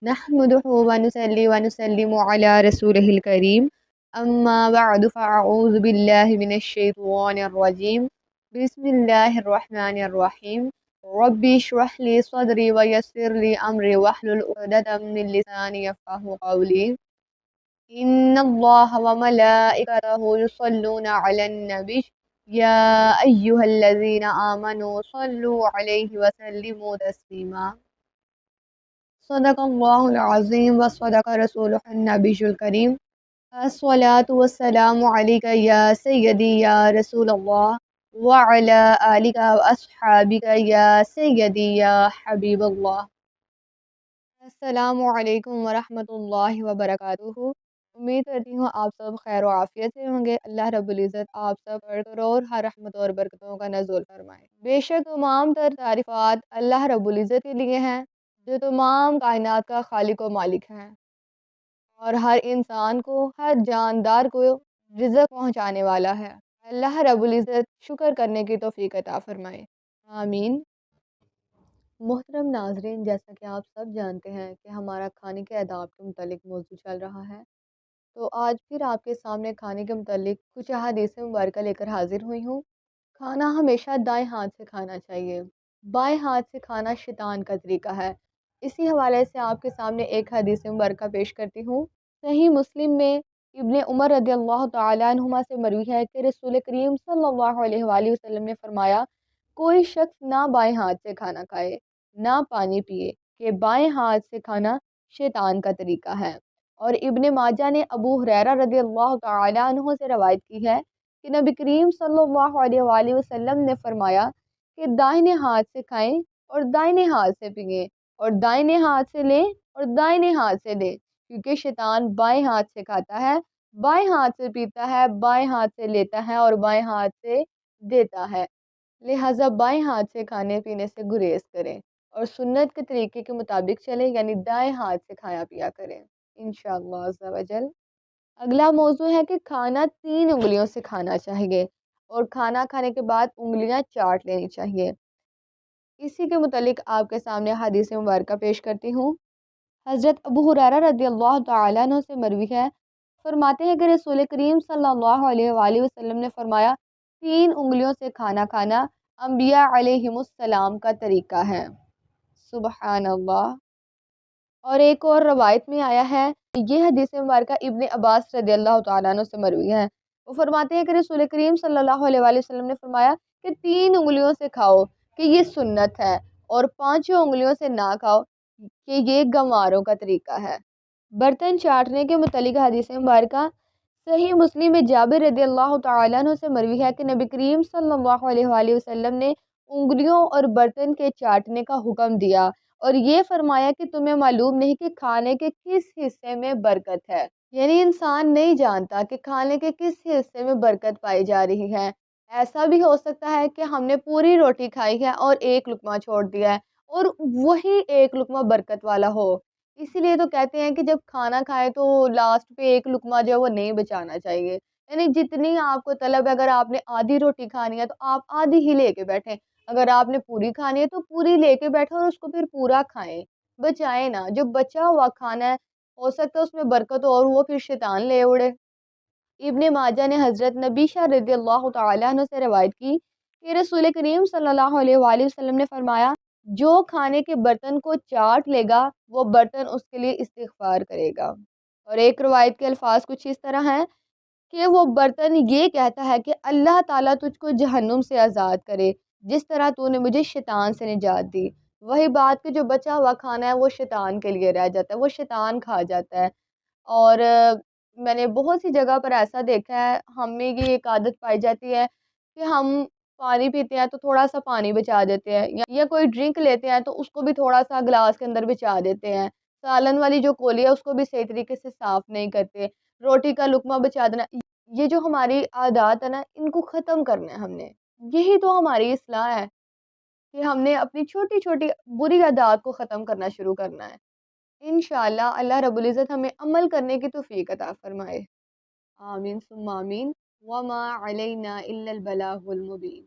نحمده ونصلي ونسلم على رسوله الكريم أما بعد فأعوذ بالله من الشيطان الرجيم بسم الله الرحمن الرحيم ربي اشرح لي صدري ويسر لي أمري واحلل عقدة من لساني يفقهوا قولي إن الله وملائكته يصلون على النبي يا أيها الذين آمنوا صلوا عليه وسلموا تسليما صدق اللہ العظیم و صدق رسولہ النبی الکریم الصلاۃ والسلام علیک یا سیدی یا رسول اللہ وعلی آلک و اصحابک یا سیدی یا حبیب اللہ۔ السلام علیکم ورحمۃ اللہ وبرکاتہ۔ امید کرتی ہوں آپ سب خیر و عافیت سے ہوں گے۔ اللہ رب العزت آپ سب پر کرور ہر رحمت اور برکتوں کا نزول فرمائے۔ بے شک تمام تر تعریفات اللہ رب العزت کے لیے ہیں جو تمام کائنات کا خالق و مالک ہے اور ہر انسان کو، ہر جاندار کو رزق پہنچانے والا ہے۔ اللہ رب العزت شکر کرنے کی توفیق عطا فرمائے، آمین۔ محترم ناظرین، جیسا کہ آپ سب جانتے ہیں کہ ہمارا کھانے کے آداب کے متعلق موضوع چل رہا ہے، تو آج پھر آپ کے سامنے کھانے کے متعلق کچھ احادیث مبارکہ لے کر حاضر ہوئی ہوں۔ کھانا ہمیشہ دائیں ہاتھ سے کھانا چاہیے، بائیں ہاتھ سے کھانا شیطان کا طریقہ ہے۔ اسی حوالے سے آپ کے سامنے ایک حدیث مبارکہ پیش کرتی ہوں۔ صحیح مسلم میں ابن عمر رضی اللہ تعالیٰ عنہما سے مروی ہے کہ رسول کریم صلی اللہ علیہ وآلہ وسلم نے فرمایا، کوئی شخص نہ بائیں ہاتھ سے کھانا کھائے نہ پانی پیے کہ بائیں ہاتھ سے کھانا شیطان کا طریقہ ہے۔ اور ابن ماجہ نے ابو ہریرہ رضی اللہ تعالیٰ عنہ سے روایت کی ہے کہ نبی کریم صلی اللہ علیہ وآلہ وسلم نے فرمایا کہ دائیں ہاتھ سے کھائیں اور دائیں ہاتھ سے پئیں، اور دائیں ہاتھ سے لیں اور دائیں ہاتھ سے دیں، کیونکہ شیطان بائیں ہاتھ سے کھاتا ہے، بائیں ہاتھ سے پیتا ہے، بائیں ہاتھ سے لیتا ہے اور بائیں ہاتھ سے دیتا ہے۔ لہٰذا بائیں ہاتھ سے کھانے پینے سے گریز کریں اور سنت کے طریقے کے مطابق چلیں، یعنی دائیں ہاتھ سے کھایا پیا کریں انشاءاللہ عز و جل۔ اگلا موضوع ہے کہ کھانا 3 انگلیوں سے کھانا چاہیے اور کھانا کھانے کے بعد انگلیاں چاٹ لینی چاہیے۔ اسی کے متعلق آپ کے سامنے حدیث مبارکہ پیش کرتی ہوں۔ حضرت ابو ہریرہ رضی اللہ تعالیٰ عنہ سے مروی ہے، فرماتے ہیں کہ رسول کریم صلی اللہ علیہ وآلہ وسلم نے فرمایا، 3 انگلیوں سے کھانا کھانا انبیاء علیہم السلام کا طریقہ ہے۔ سبحان اللہ۔ اور ایک اور روایت میں آیا ہے، یہ حدیث مبارکہ ابن عباس رضی اللہ تعالیٰ عنہ سے مروی ہے۔ وہ فرماتے ہیں کہ رسول کریم صلی اللہ علیہ وآلہ وسلم نے فرمایا کہ 3 انگلیوں سے کھاؤ کہ یہ سنت ہے، اور 5 انگلیوں سے نہ کھاؤ کہ یہ گنواروں کا طریقہ ہے۔ برتن چاٹنے کے متعلق حدیث مبارکہ صحیح مسلم میں جابر رضی اللہ تعالیٰ عنہ سے مروی ہے کہ نبی کریم صلی اللہ علیہ وآلہ وسلم نے انگلیوں اور برتن کے چاٹنے کا حکم دیا اور یہ فرمایا کہ تمہیں معلوم نہیں کہ کھانے کے کس حصے میں برکت ہے، یعنی انسان نہیں جانتا کہ کھانے کے کس حصے میں برکت پائی جا رہی ہے۔ ایسا بھی ہو سکتا ہے کہ ہم نے پوری روٹی کھائی ہے اور ایک لقمہ چھوڑ دیا ہے اور وہی ایک لقمہ برکت والا ہو۔ اسی لیے تو کہتے ہیں کہ جب کھانا کھائے تو لاسٹ پہ ایک لقمہ جو ہے وہ نہیں بچانا چاہیے، یعنی جتنی آپ کو طلب ہے، اگر آپ نے آدھی روٹی کھانی ہے تو آپ آدھی ہی لے کے بیٹھیں، اگر آپ نے پوری کھانی ہے تو پوری لے کے بیٹھیں اور اس کو پھر پورا کھائیں، بچائیں نہ۔ جو بچا ہوا کھانا ہے ہو سکتا ہے اس میں برکت ہو اور وہ پھر شیطان لے اڑے۔ ابن ماجہ نے حضرت نبیشہ رضی اللہ تعالیٰ عنہ سے روایت کی کہ رسول کریم صلی اللہ علیہ وآلہ وسلم نے فرمایا، جو کھانے کے برتن کو چاٹ لے گا وہ برتن اس کے لیے استغفار کرے گا۔ اور ایک روایت کے الفاظ کچھ اس طرح ہیں کہ وہ برتن یہ کہتا ہے کہ اللہ تعالیٰ تجھ کو جہنم سے آزاد کرے جس طرح تو نے مجھے شیطان سے نجات دی۔ وہی بات کہ جو بچا ہوا کھانا ہے وہ شیطان کے لیے رہ جاتا ہے، وہ شیطان کھا جاتا ہے۔ اور میں نے بہت سی جگہ پر ایسا دیکھا ہے، ہم میں یہ ایک عادت پائی جاتی ہے کہ ہم پانی پیتے ہیں تو تھوڑا سا پانی بچا دیتے ہیں، یا کوئی ڈرنک لیتے ہیں تو اس کو بھی تھوڑا سا گلاس کے اندر بچا دیتے ہیں، سالن والی جو کولی ہے اس کو بھی صحیح طریقے سے صاف نہیں کرتے، روٹی کا لقمہ بچا دینا۔ یہ جو ہماری عادات ہے نا، ان کو ختم کرنا ہے ہم نے، یہی تو ہماری اصلاح ہے کہ ہم نے اپنی چھوٹی چھوٹی بری عادات کو ختم کرنا شروع کرنا ہے۔ انشاءاللہ اللہ رب العزت ہمیں عمل کرنے کی توفیق عطا فرمائے، آمین ثم آمین۔ وما علینا الا البلاغ المبین۔